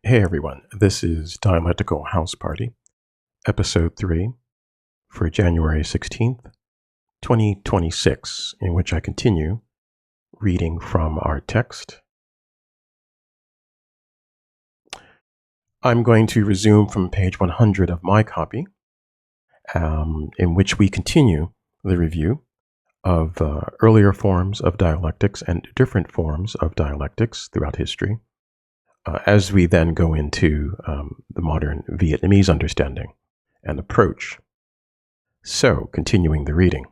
Hey everyone, this is Dialectical House Party, Episode 3 for January 16th, 2026, in which I continue reading from our text. I'm going to resume from page 100 of my copy, in which we continue the review of earlier forms of dialectics and different forms of dialectics throughout history. As we then go into the modern Vietnamese understanding and approach. So, continuing the reading.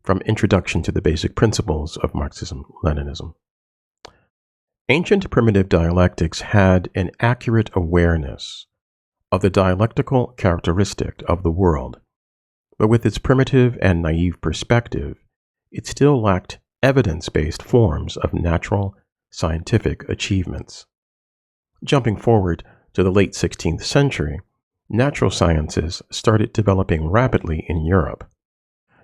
From Introduction to the Basic Principles of Marxism-Leninism. Ancient primitive dialectics had an accurate awareness of the dialectical characteristic of the world, but with its primitive and naive perspective, it still lacked evidence-based forms of natural scientific achievements. Jumping forward to the late 16th century, natural sciences started developing rapidly in Europe.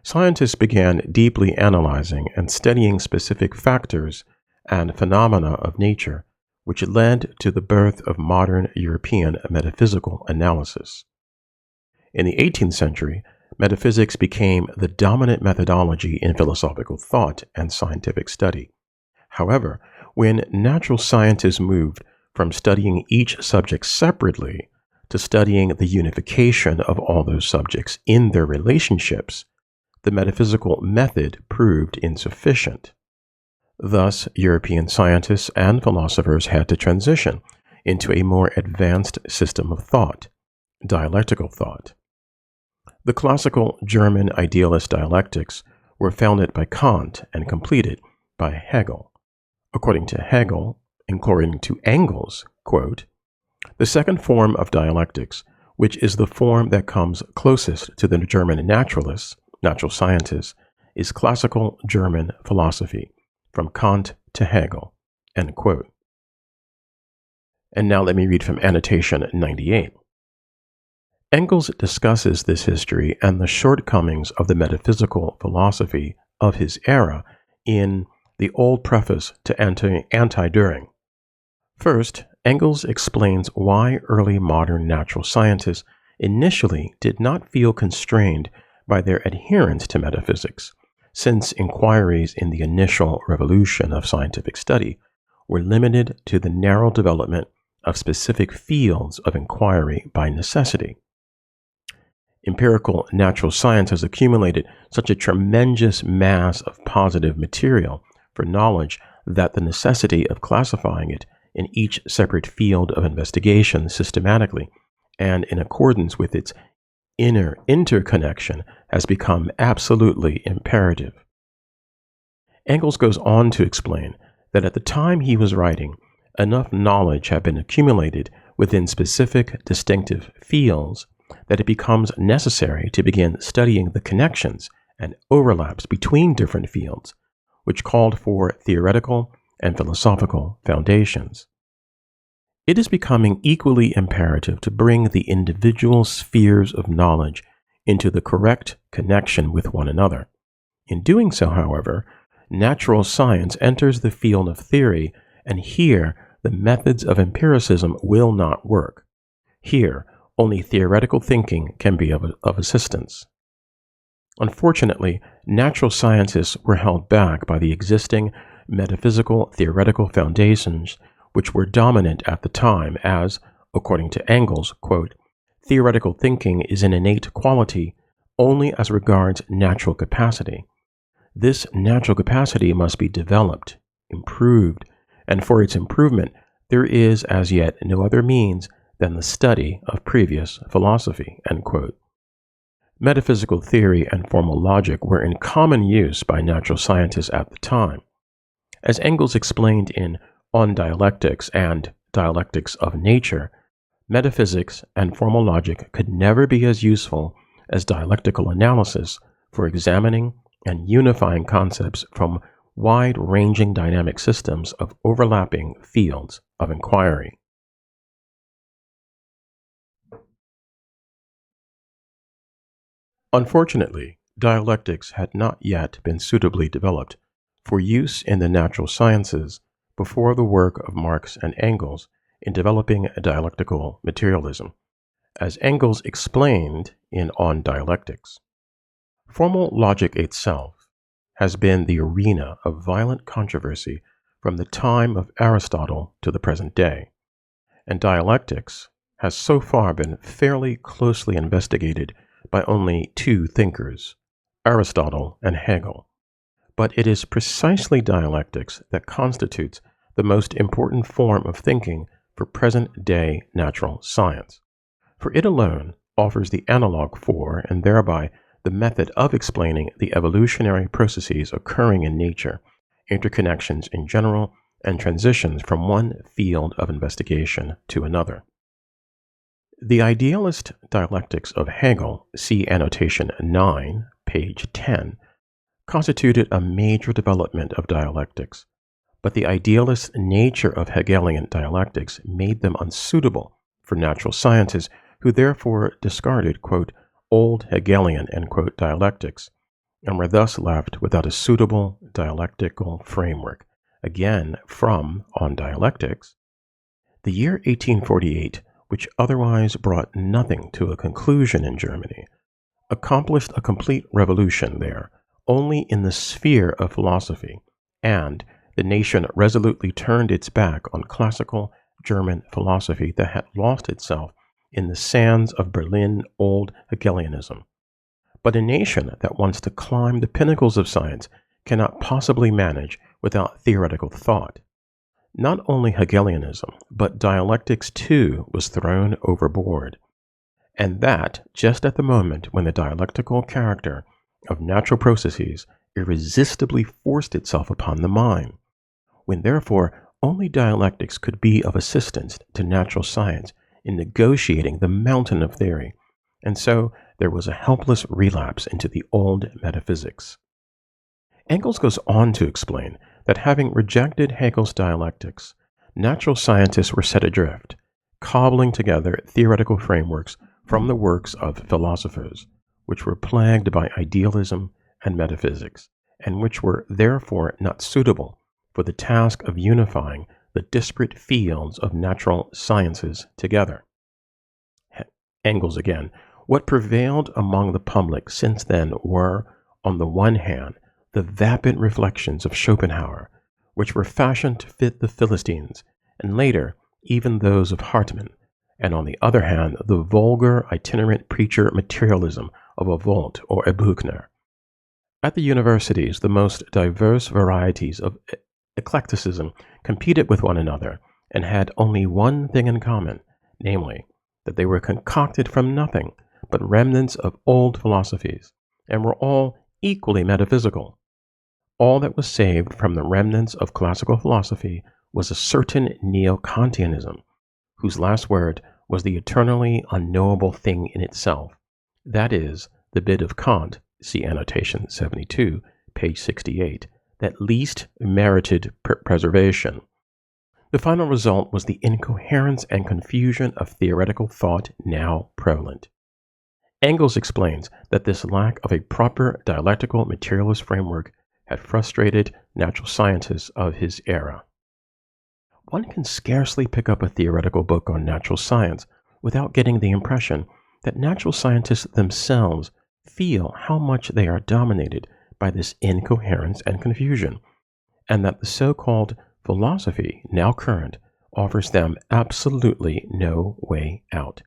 Scientists began deeply analyzing and studying specific factors and phenomena of nature, which led to the birth of modern European metaphysical analysis. In the 18th century, metaphysics became the dominant methodology in philosophical thought and scientific study. However, when natural scientists moved from studying each subject separately to studying the unification of all those subjects in their relationships, the metaphysical method proved insufficient. Thus, European scientists and philosophers had to transition into a more advanced system of thought, dialectical thought. The classical German idealist dialectics were founded by Kant and completed by Hegel. According to Hegel, according to Engels, quote, the second form of dialectics, which is the form that comes closest to the German naturalists, natural scientists, is classical German philosophy, from Kant to Hegel, end quote. And now let me read from annotation 98. Engels discusses this history and the shortcomings of the metaphysical philosophy of his era in the old preface to Anti-Düring. First, Engels explains why early modern natural scientists initially did not feel constrained by their adherence to metaphysics, since inquiries in the initial revolution of scientific study were limited to the narrow development of specific fields of inquiry by necessity. Empirical natural science has accumulated such a tremendous mass of positive material for knowledge that the necessity of classifying it in each separate field of investigation systematically and in accordance with its inner interconnection has become absolutely imperative. Engels goes on to explain that at the time he was writing, enough knowledge had been accumulated within specific distinctive fields that it becomes necessary to begin studying the connections and overlaps between different fields, which called for theoretical and philosophical foundations. It is becoming equally imperative to bring the individual spheres of knowledge into the correct connection with one another. In doing so, however, natural science enters the field of theory, and here the methods of empiricism will not work. Here, only theoretical thinking can be of assistance. Unfortunately, natural scientists were held back by the existing metaphysical theoretical foundations which were dominant at the time as, according to Engels, quote, theoretical thinking is an innate quality only as regards natural capacity. This natural capacity must be developed, improved, and for its improvement there is as yet no other means than the study of previous philosophy, end quote. Metaphysical theory and formal logic were in common use by natural scientists at the time. As Engels explained in On Dialectics and Dialectics of Nature, metaphysics and formal logic could never be as useful as dialectical analysis for examining and unifying concepts from wide-ranging dynamic systems of overlapping fields of inquiry. Unfortunately, dialectics had not yet been suitably developed for use in the natural sciences before the work of Marx and Engels in developing dialectical materialism, as Engels explained in On Dialectics. Formal logic itself has been the arena of violent controversy from the time of Aristotle to the present day, and dialectics has so far been fairly closely investigated by only two thinkers, Aristotle and Hegel. But it is precisely dialectics that constitutes the most important form of thinking for present-day natural science, for it alone offers the analog for, and thereby the method of explaining the evolutionary processes occurring in nature, interconnections in general, and transitions from one field of investigation to another. The idealist dialectics of Hegel, see annotation 9, page 10, constituted a major development of dialectics, but the idealist nature of Hegelian dialectics made them unsuitable for natural scientists, who therefore discarded, quote, old Hegelian, end quote, dialectics, and were thus left without a suitable dialectical framework. Again, from On Dialectics, the year 1848, which otherwise brought nothing to a conclusion in Germany, accomplished a complete revolution there only in the sphere of philosophy, and the nation resolutely turned its back on classical German philosophy that had lost itself in the sands of Berlin old Hegelianism. But a nation that wants to climb the pinnacles of science cannot possibly manage without theoretical thought. Not only Hegelianism, but dialectics too was thrown overboard, and that just at the moment when the dialectical character of natural processes irresistibly forced itself upon the mind, when therefore only dialectics could be of assistance to natural science in negotiating the mountain of theory, and so there was a helpless relapse into the old metaphysics. Engels goes on to explain that having rejected Hegel's dialectics, natural scientists were set adrift, cobbling together theoretical frameworks from the works of philosophers, which were plagued by idealism and metaphysics, and which were therefore not suitable for the task of unifying the disparate fields of natural sciences together. Engels again, what prevailed among the public since then were, on the one hand, the vapid reflections of Schopenhauer, which were fashioned to fit the Philistines, and later even those of Hartmann, and on the other hand, the vulgar itinerant preacher materialism of a Volt or a Buchner. At the universities, the most diverse varieties of eclecticism competed with one another and had only one thing in common, namely, that they were concocted from nothing but remnants of old philosophies, and were all equally metaphysical. All that was saved from the remnants of classical philosophy was a certain neo-Kantianism, whose last word was the eternally unknowable thing in itself, that is, the bit of Kant, see annotation 72, page 68, that least merited preservation. The final result was the incoherence and confusion of theoretical thought now prevalent. Engels explains that this lack of a proper dialectical materialist framework had frustrated natural scientists of his era. One can scarcely pick up a theoretical book on natural science without getting the impression that natural scientists themselves feel how much they are dominated by this incoherence and confusion, and that the so-called philosophy now current offers them absolutely no way out.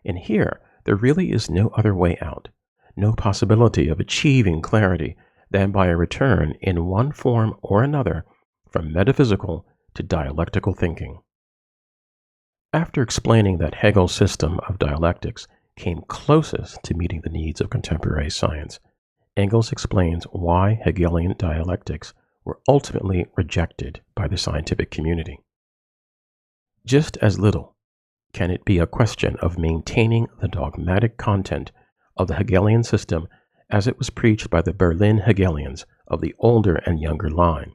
And here, there really is no other way out, no possibility of achieving clarity than by a return in one form or another from metaphysical to dialectical thinking. After explaining that Hegel's system of dialectics came closest to meeting the needs of contemporary science, Engels explains why Hegelian dialectics were ultimately rejected by the scientific community. Just as little can it be a question of maintaining the dogmatic content of the Hegelian system as it was preached by the Berlin Hegelians of the older and younger line.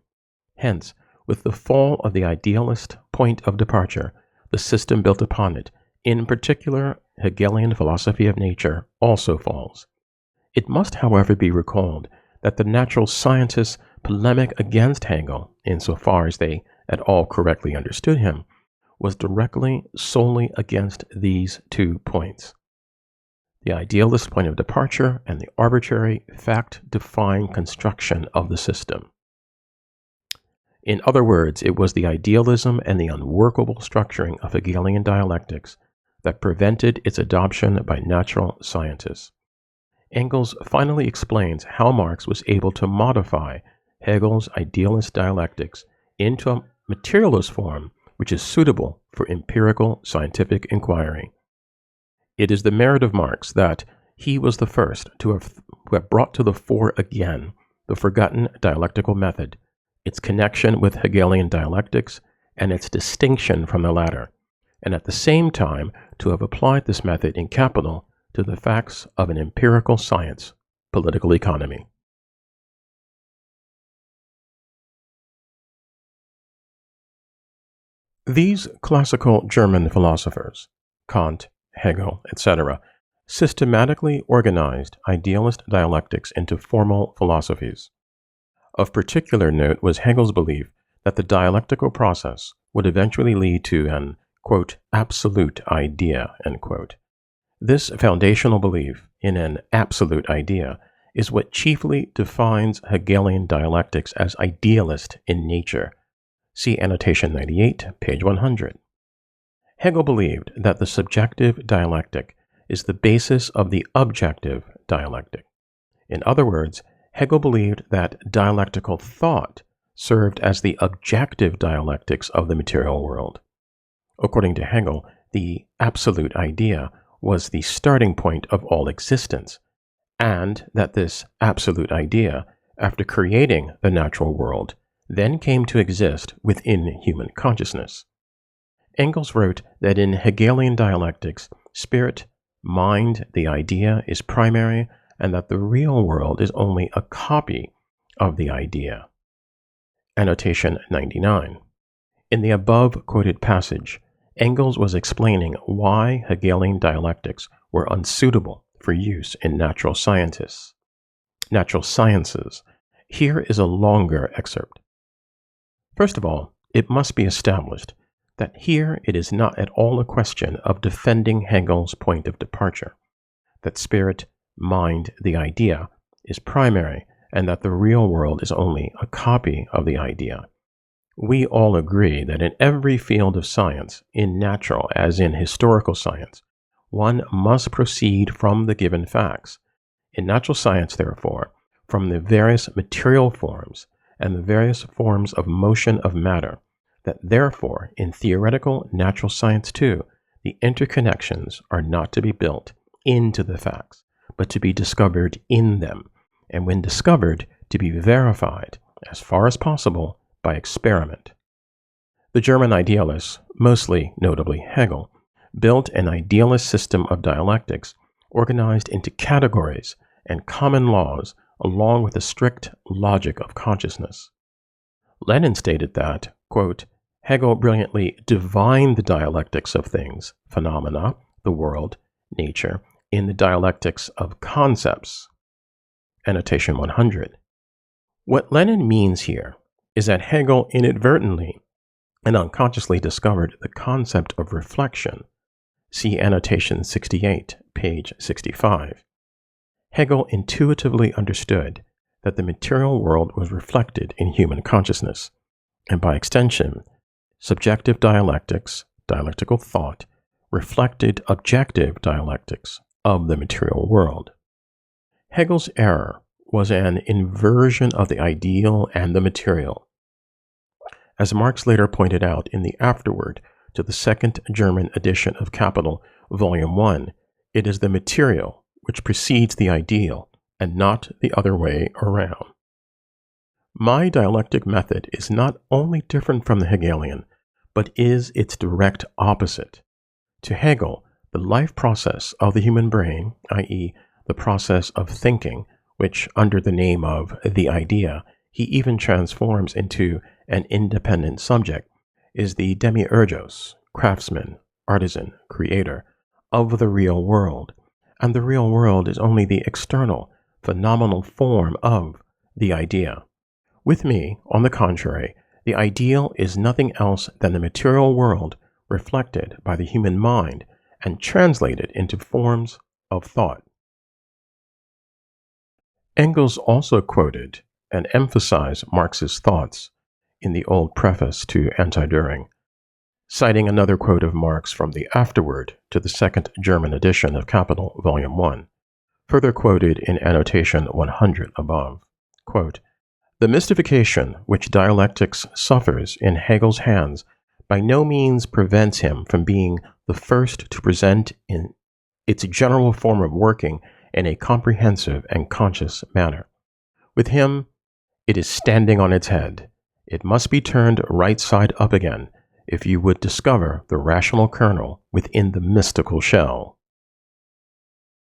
Hence, with the fall of the idealist point of departure, the system built upon it, in particular Hegelian philosophy of nature, also falls. It must, however, be recalled that the natural scientists' polemic against Hegel, insofar as they at all correctly understood him, was directly, solely against these 2 points: the idealist point of departure and the arbitrary, fact-defined construction of the system. In other words, it was the idealism and the unworkable structuring of Hegelian dialectics that prevented its adoption by natural scientists. Engels finally explains how Marx was able to modify Hegel's idealist dialectics into a materialist form which is suitable for empirical scientific inquiry. It is the merit of Marx that he was the first who have brought to the fore again the forgotten dialectical method, its connection with Hegelian dialectics, and its distinction from the latter, and at the same time to have applied this method in capital to the facts of an empirical science, political economy. These classical German philosophers, Kant, Hegel, etc., systematically organized idealist dialectics into formal philosophies. Of particular note was Hegel's belief that the dialectical process would eventually lead to an, quote, absolute idea, end quote. This foundational belief in an absolute idea is what chiefly defines Hegelian dialectics as idealist in nature. See annotation 98, page 100. Hegel believed that the subjective dialectic is the basis of the objective dialectic. In other words, Hegel believed that dialectical thought served as the objective dialectics of the material world. According to Hegel, the absolute idea was the starting point of all existence, and that this absolute idea, after creating the natural world, then came to exist within human consciousness. Engels wrote that in Hegelian dialectics, spirit, mind, the idea, is primary, and that the real world is only a copy of the idea. Annotation 99. In the above quoted passage, Engels was explaining why Hegelian dialectics were unsuitable for use in natural sciences. Here is a longer excerpt. First of all, it must be established that here it is not at all a question of defending Hegel's point of departure, that spirit, mind, the idea, is primary, and that the real world is only a copy of the idea. We all agree that in every field of science, in natural as in historical science, one must proceed from the given facts. In natural science, therefore, from the various material forms and the various forms of motion of matter, that therefore in theoretical natural science too, the interconnections are not to be built into the facts, but to be discovered in them, and when discovered, to be verified, as far as possible, by experiment. The German idealists, mostly notably Hegel, built an idealist system of dialectics organized into categories and common laws along with a strict logic of consciousness. Lenin stated that, quote, Hegel brilliantly divined the dialectics of things, phenomena, the world, nature, in the dialectics of concepts. Annotation 100. What Lenin means here is that Hegel inadvertently and unconsciously discovered the concept of reflection. See annotation 68, page 65. Hegel intuitively understood that the material world was reflected in human consciousness, and by extension, subjective dialectics, dialectical thought, reflected objective dialectics of the material world. Hegel's error was an inversion of the ideal and the material. As Marx later pointed out in the afterword to the second German edition of Capital, Volume 1, it is the material which precedes the ideal, and not the other way around. My dialectic method is not only different from the Hegelian, but is its direct opposite. To Hegel, the life process of the human brain, i.e., the process of thinking, which under the name of the idea, he even transforms into an independent subject, is the demiurgos, craftsman, artisan, creator, of the real world, and the real world is only the external, phenomenal form of the idea. With me, on the contrary, the ideal is nothing else than the material world reflected by the human mind and translated into forms of thought. Engels also quoted and emphasized Marx's thoughts in the old preface to Anti-Düring, citing another quote of Marx from the afterword to the second German edition of Capital, Volume 1, further quoted in annotation 100 above. Quote, "The mystification which dialectics suffers in Hegel's hands by no means prevents him from being the first to present in its general form of working in a comprehensive and conscious manner. With him, it is standing on its head. It must be turned right side up again if you would discover the rational kernel within the mystical shell."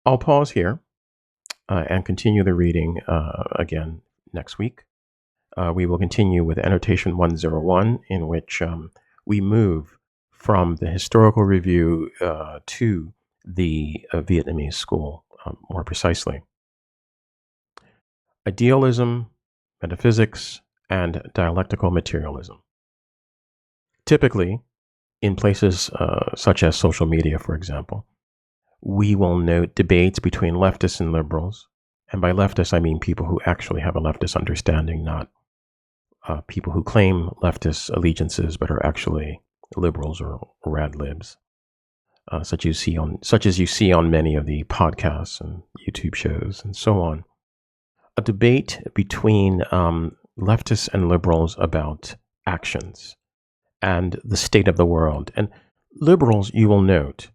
I'll pause here and continue the reading again next week. We will continue with annotation 101, in which we move from the historical review to the Vietnamese school, more precisely. Idealism, metaphysics, and dialectical materialism. Typically, in places such as social media, for example, we will note debates between leftists and liberals. And by leftists, I mean people who actually have a leftist understanding, not people who claim leftist allegiances but are actually liberals or rad libs, such as you see on many of the podcasts and YouTube shows and so on. A debate between leftists and liberals about actions and the state of the world. And liberals, you will note,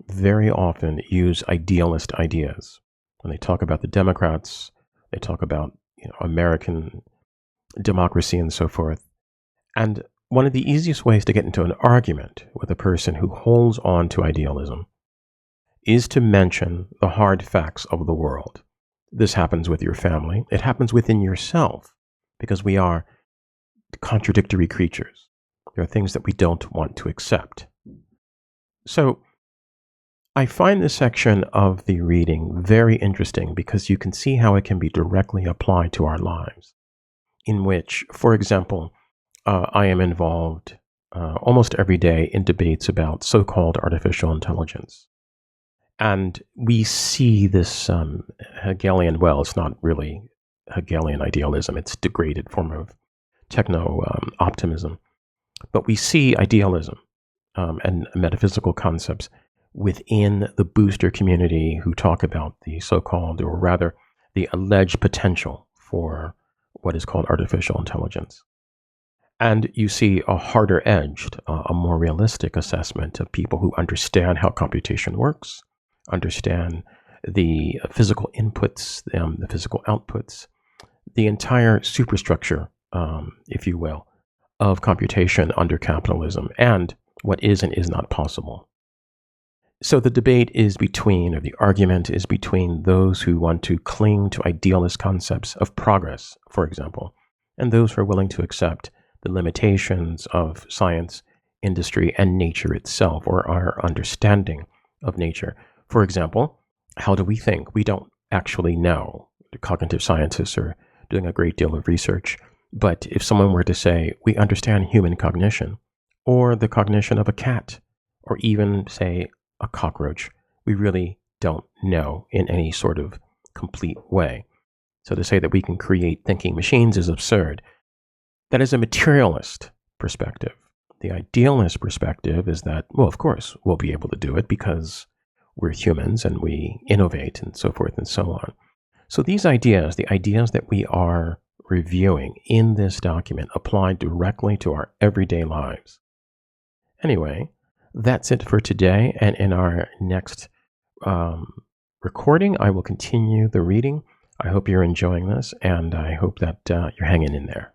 very often use idealist ideas. When they talk about the Democrats, they talk about American democracy and so forth. And one of the easiest ways to get into an argument with a person who holds on to idealism is to mention the hard facts of the world. This happens with your family. It happens within yourself, because we are contradictory creatures. There are things that we don't want to accept. So I find this section of the reading very interesting because you can see how it can be directly applied to our lives, in which, for example, I am involved almost every day in debates about so-called artificial intelligence. And we see this Hegelian, well, it's not really Hegelian idealism, it's a degraded form of techno-optimism. But we see idealism and metaphysical concepts within the booster community who talk about the so-called, or rather the alleged potential for what is called artificial intelligence. And you see a harder-edged, a more realistic assessment of people who understand how computation works, understand the physical inputs, the physical outputs, the entire superstructure, if you will, of computation under capitalism, and what is and is not possible. So the debate is between, or the argument is between those who want to cling to idealist concepts of progress, for example, and those who are willing to accept the limitations of science, industry, and nature itself, or our understanding of nature. For example, how do we think? We don't actually know. The cognitive scientists are doing a great deal of research. But if someone were to say, we understand human cognition, or the cognition of a cat, or even, say, a cockroach, we really don't know in any sort of complete way. So to say that we can create thinking machines is absurd. That is a materialist perspective. The idealist perspective is that, well, of course, we'll be able to do it because we're humans and we innovate and so forth and so on. So these ideas, the ideas that we are reviewing in this document, apply directly to our everyday lives. Anyway, that's it for today. And in our next recording, I will continue the reading. I hope you're enjoying this, and I hope that you're hanging in there.